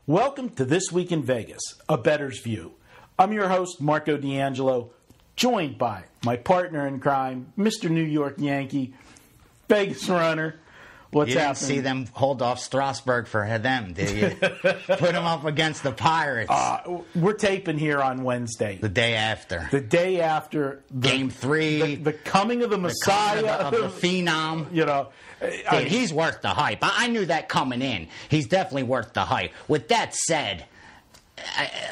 Welcome to This Week in Vegas, a bettor's view. I'm your host, Marco D'Angelo, joined by my partner in crime, Mr. New York Yankee, Vegas runner. What's happening? You didn't see them hold off Strasburg for them, did you? Put them up against the Pirates. We're taping here on Wednesday. The day after. The day after. Game 3. The coming of the Messiah. Of the Phenom. You know. Dude, he's worth the hype. I knew that coming in. He's definitely worth the hype. With that said,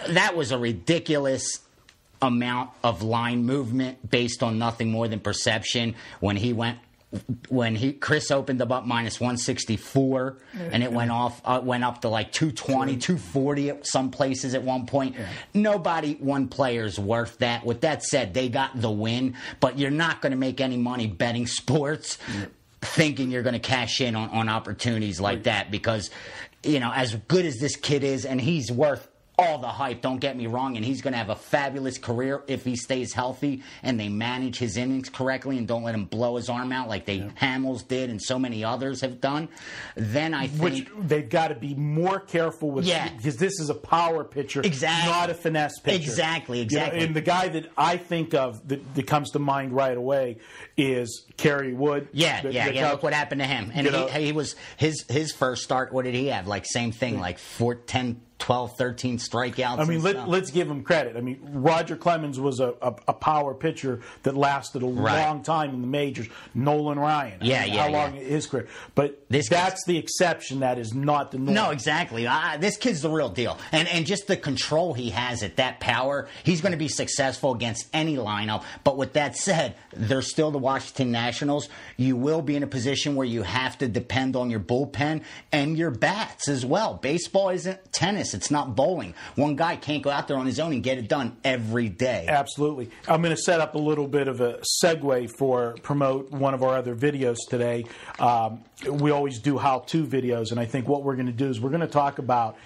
that was a ridiculous amount of line movement based on nothing more than perception when Chris opened up minus 164 and it went up to like 220, 240 at some places at one point. Yeah. One player's worth that. With that said, they got the win, but you're not going to make any money betting sports thinking you're going to cash in on opportunities like that because, you know, as good as this kid is, and he's worth all the hype, don't get me wrong, and he's going to have a fabulous career if he stays healthy and they manage his innings correctly and don't let him blow his arm out like Hamels did and so many others have done. Then I think... Which they've got to be more careful with because this is a power pitcher, not a finesse pitcher. Exactly. You know, and the guy that I think of that comes to mind right away is Kerry Wood. Look what happened to him. And he was his first start, what did he have? Like same thing, like 10, 12, 13 strikeouts. I mean, let's give him credit. I mean, Roger Clemens was a power pitcher that lasted a long time in the majors. Nolan Ryan. How long his career? But that's the exception. That is not the norm. No, exactly. This kid's the real deal. And just the control he has at that power, he's going to be successful against any lineup. But with that said, they're still the Washington Nationals. You will be in a position where you have to depend on your bullpen and your bats as well. Baseball isn't tennis. It's not bowling. One guy can't go out there on his own and get it done every day. Absolutely. I'm going to set up a little bit of a segue for promote one of our other videos today. We always do how-to videos, and I think what we're going to do is we're going to talk about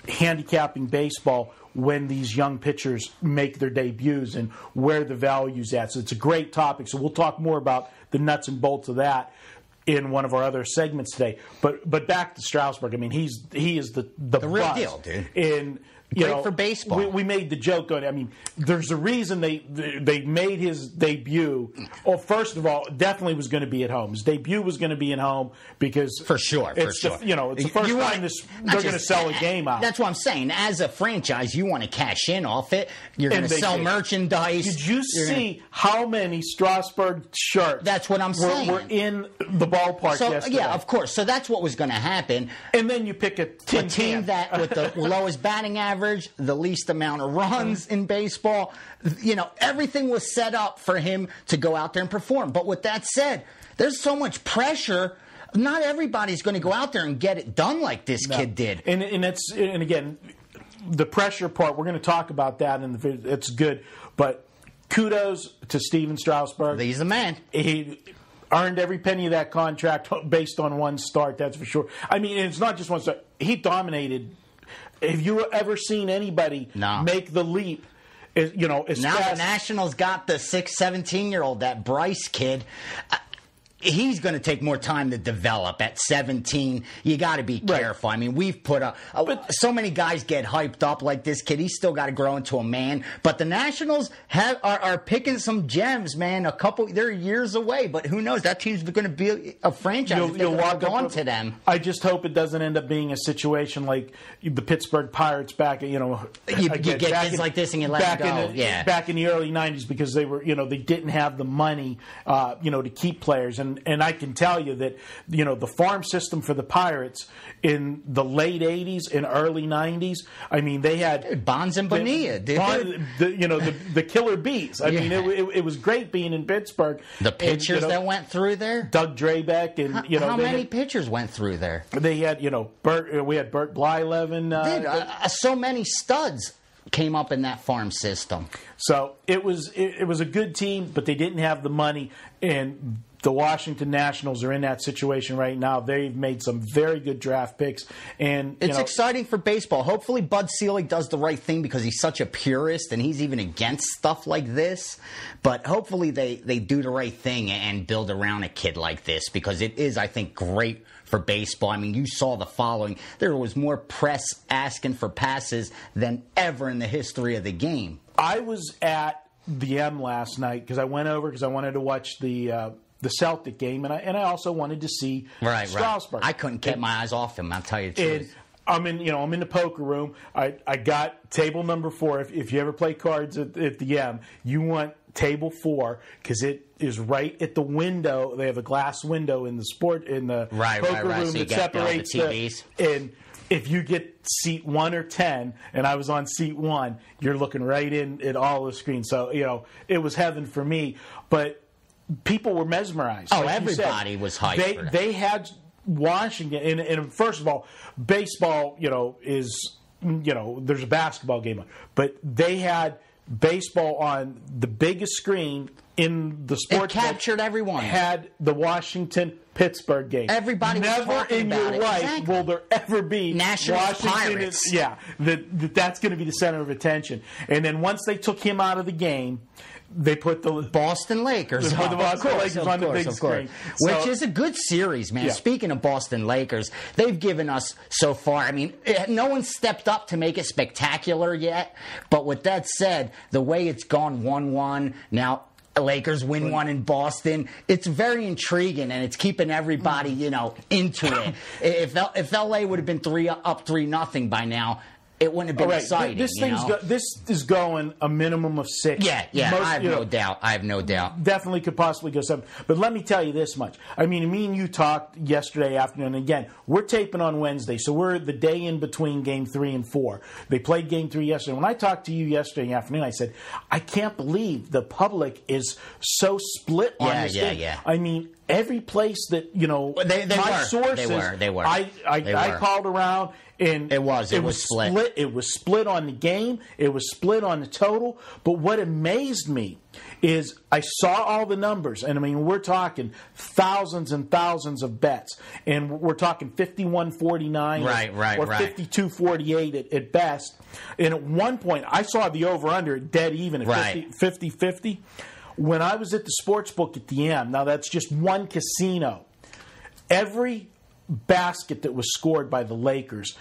handicapping baseball when these young pitchers make their debuts and where the value's at. So it's a great topic. So we'll talk more about the nuts and bolts of that in one of our other segments today. But back to Strasburg. I mean, he is the real deal, dude. In Great for baseball. We made the joke on it. I mean, there's a reason they made his debut. Well, first of all, definitely was going to be at home. His debut was going to be at home because for sure. It's the first time they're going to sell a game out. That's what I'm saying. As a franchise, you want to cash in off it. You're going to sell merchandise. Did you see how many Strasburg shirts? That's what I'm saying. Were in the ballpark yesterday. Yeah, of course. So that's what was going to happen. And then you pick a team that with the lowest batting average, the least amount of runs in baseball. You know, everything was set up for him to go out there and perform. But with that said, there's so much pressure. Not everybody's going to go out there and get it done like this kid did. And again, the pressure part, we're going to talk about that in the video. It's good. But kudos to Steven Strasburg. He's the man. He earned every penny of that contract based on one start, that's for sure. I mean, it's not just one start. He dominated. Have you ever seen anybody make the leap? Now the Nationals got the 17-year-old, that Bryce kid. He's going to take more time to develop at 17. You got to be careful. I mean, we've put so many guys get hyped up like this kid. He's still got to grow into a man. But the Nationals are picking some gems, man. They're years away, but who knows? That team's going to be a franchise. You'll walk on to them. I just hope it doesn't end up being a situation like the Pittsburgh Pirates back. You get kids like this and you let them go. Back in the early '90s because they were, they didn't have the money, to keep players. And I can tell you that, the farm system for the Pirates in the late 80s and early 90s, I mean, they had... Bonds and Bonilla, dude. The killer bees. I mean, it was great being in Pittsburgh. The pitchers that went through there? Doug Drabeck and, How many pitchers went through there? They had, we had Bert Blyleven. So many studs came up in that farm system. So it was a good team, but they didn't have the money. And the Washington Nationals are in that situation right now. They've made some very good draft picks. And it's exciting for baseball. Hopefully Bud Selig does the right thing because he's such a purist and he's even against stuff like this. But hopefully they do the right thing and build around a kid like this because it is, I think, great for baseball. I mean, you saw the following. There was more press asking for passes than ever in the history of the game. I was at the M last night because I went over because I wanted to watch the Celtic game, and I also wanted to see Strasburg. I couldn't keep my eyes off him. I'll tell you the truth. I'm in the poker room. I got table number 4. If you ever play cards at the M, you want table 4 because it is right at the window. They have a glass window in the poker room so that separates the TVs. And if you get seat 1 or 10, and I was on seat 1, you're looking right in at all the screens. So it was heaven for me. But people were mesmerized. Oh, like everybody was hyped. They had Washington, and first of all, baseball, is there's a basketball game on, but they had baseball on the biggest screen in the sports. It captured everyone. Had the Washington-Pittsburgh game. Everybody never was talking in about your life exactly. will there ever be Nationals Pirates. That's going to be the center of attention. And then once they took him out of the game, they put the Boston Lakers. They put the Boston Lakers on the big screen, which is a good series, man. Yeah. Speaking of Boston Lakers, they've given us so far. I mean, no one stepped up to make it spectacular yet. But with that said, the way it's gone 1-1 now. Lakers win one in Boston. It's very intriguing, and it's keeping everybody, into it. If LA would have been 3-0 by now, it wouldn't have been exciting. This is going a minimum of 6. Yeah. I have no doubt. Definitely could possibly go 7. But let me tell you this much. I mean, me and you talked yesterday afternoon. Again, we're taping on Wednesday, so we're the day in between Game 3 and 4. They played Game 3 yesterday. When I talked to you yesterday afternoon, I said, I can't believe the public is so split on this game. Yeah. I mean, every place that, my sources, they were. I called around. And it was split. It was split on the game. It was split on the total. But what amazed me is I saw all the numbers. And, I mean, we're talking thousands and thousands of bets. And we're talking 51-49 or 52-48 at best. And at one point, I saw the over-under dead even at 50-50. When I was at the sports book at the M, now that's just one casino, every basket that was scored by the Lakers,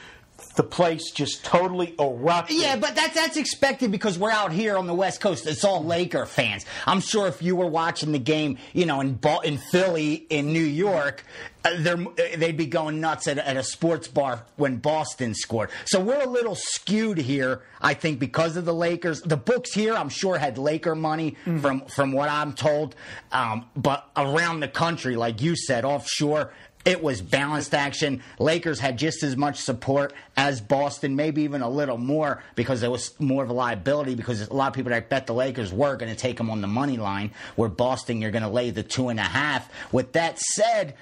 the place just totally erupted. Yeah, but that's expected because we're out here on the West Coast. It's all Laker fans. I'm sure if you were watching the game, in Philly, in New York, they'd be going nuts at a sports bar when Boston scored. So we're a little skewed here, I think, because of the Lakers. The books here, I'm sure, had Laker money from what I'm told. But around the country, like you said, offshore, it was balanced action. Lakers had just as much support as Boston, maybe even a little more because there was more of a liability because a lot of people that bet the Lakers were going to take them on the money line, where Boston, you're going to lay the 2.5. With that said,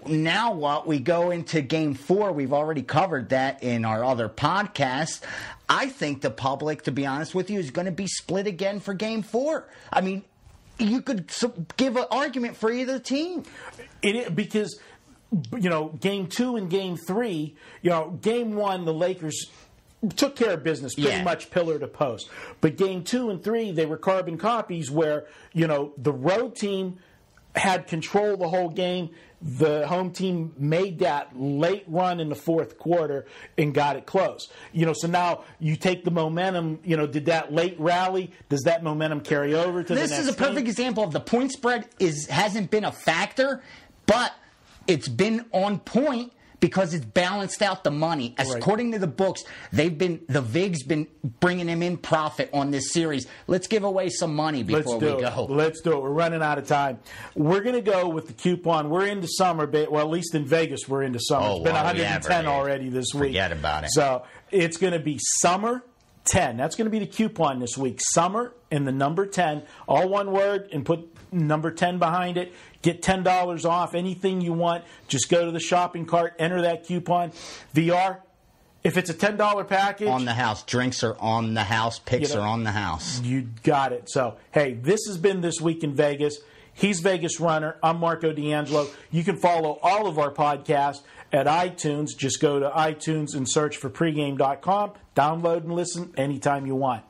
now what? We go into Game 4. We've already covered that in our other podcast. I think the public, to be honest with you, is going to be split again for Game 4. I mean, you could give an argument for either team. Because, Game 2 and Game 3, Game 1, the Lakers took care of business pretty much pillar to post. But Game 2 and 3, they were carbon copies where, the road team had control the whole game. The home team made that late run in the fourth quarter and got it close. So now you take the momentum, did that late rally, does that momentum carry over to the next game? This is a perfect example of the point spread hasn't been a factor, but it's been on point because it's balanced out the money. According to the books, the VIG's been bringing them in profit on this series. Let's give away some money before we go. Let's do it. We're running out of time. We're going to go with the coupon. We're into summer. Well, at least in Vegas, we're into summer. It's been 110 already this week. Forget about it. So it's going to be Summer 10. That's going to be the coupon this week. Summer and the number 10, all one word, and put number 10 behind it. Get $10 off anything you want. Just go to the shopping cart, enter that coupon. VR, If it's a $10 package, on the house. Drinks are on the house. Picks are on the house. You got it. So, hey, this has been This Week in Vegas. He's Vegas Runner. I'm Marco D'Angelo. You can follow all of our podcasts at iTunes. Just go to iTunes and search for pregame.com. Download and listen anytime you want.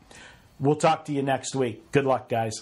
We'll talk to you next week. Good luck, guys.